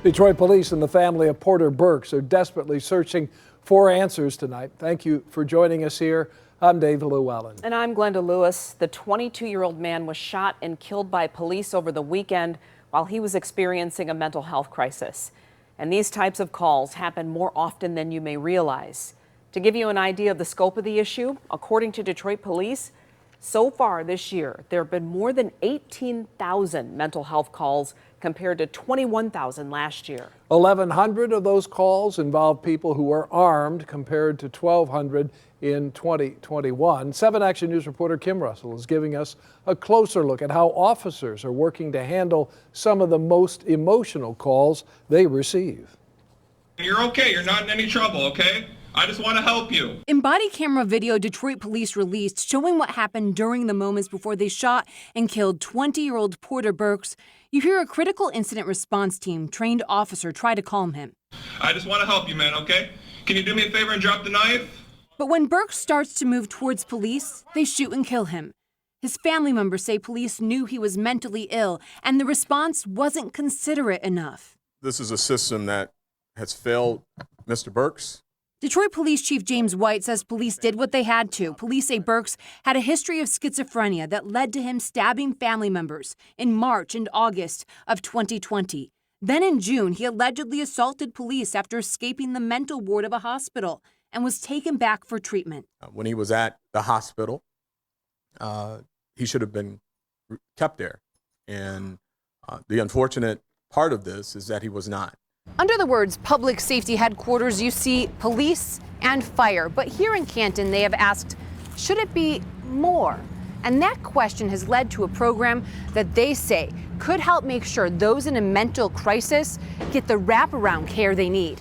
Detroit police and the family of Porter Burks are desperately searching for answers tonight. Thank you for joining us here. I'm Dave Llewellyn. And I'm Glenda Lewis. The 22-year-old man was shot and killed by police over the weekend while he was experiencing a mental health crisis. And these types of calls happen more often than you may realize. To give you an idea of the scope of the issue, according to Detroit police, so far this year, there have been more than 18,000 mental health calls compared to 21,000 last year. 1,100 of those calls involve people who are armed compared to 1,200 in 2021. 7 Action News reporter Kim Russell is giving us a closer look at how officers are working to handle some of the most emotional calls they receive. You're okay. You're not in any trouble, okay? I just want to help you. In body camera video Detroit police released showing what happened during the moments before they shot and killed 20-year-old Porter Burks, you hear a critical incident response team trained officer try to calm him. I just want to help you, man, okay? Can you do me a favor and drop the knife? But when Burks starts to move towards police, they shoot and kill him. His family members say police knew he was mentally ill and the response wasn't considerate enough. This is a system that has failed Mr. Burks. Detroit Police Chief James White says police did what they had to. Police say Burks had a history of schizophrenia that led to him stabbing family members in March and August of 2020. Then in June, he allegedly assaulted police after escaping the mental ward of a hospital and was taken back for treatment. When he was at the hospital, he should have been kept there. And the unfortunate part of this is that he was not. Under the words public safety headquarters, you see police and fire. But here in Canton, they have asked, should it be more? And that question has led to a program that they say could help make sure those in a mental crisis get the wraparound care they need.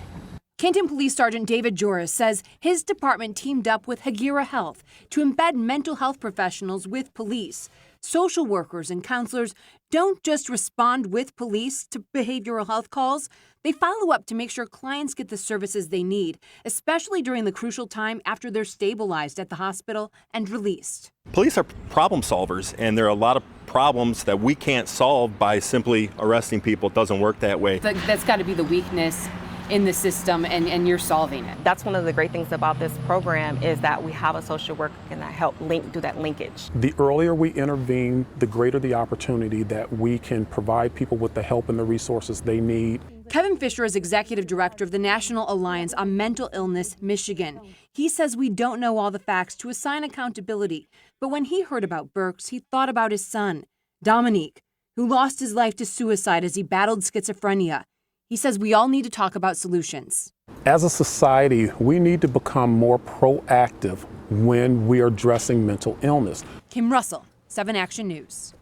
Canton Police Sergeant David Joris says his department teamed up with Hagira Health to embed mental health professionals with police. Social workers and counselors don't just respond with police to behavioral health calls. They follow up to make sure clients get the services they need, especially during the crucial time after they're stabilized at the hospital and released. Police are problem solvers, and there are a lot of problems that we can't solve by simply arresting people. It doesn't work that way. That's got to be the weakness in the system, and you're solving it. That's one of the great things about this program is that we have a social worker can help do that linkage. The earlier we intervene, the greater the opportunity that we can provide people with the help and the resources they need. Kevin Fisher is executive director of the National Alliance on Mental Illness, Michigan. He says we don't know all the facts to assign accountability, but when he heard about Burks, he thought about his son, Dominique, who lost his life to suicide as he battled schizophrenia. He says we all need to talk about solutions. As a society, we need to become more proactive when we are addressing mental illness. Kim Russell, 7 Action News.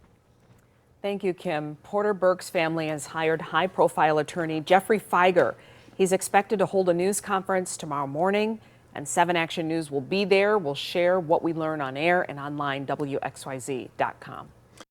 Thank you, Kim. Porter Burks' family has hired high-profile attorney Jeffrey Feiger. He's expected to hold a news conference tomorrow morning, and 7 Action News will be there. We'll share what we learn on air and online, WXYZ.com.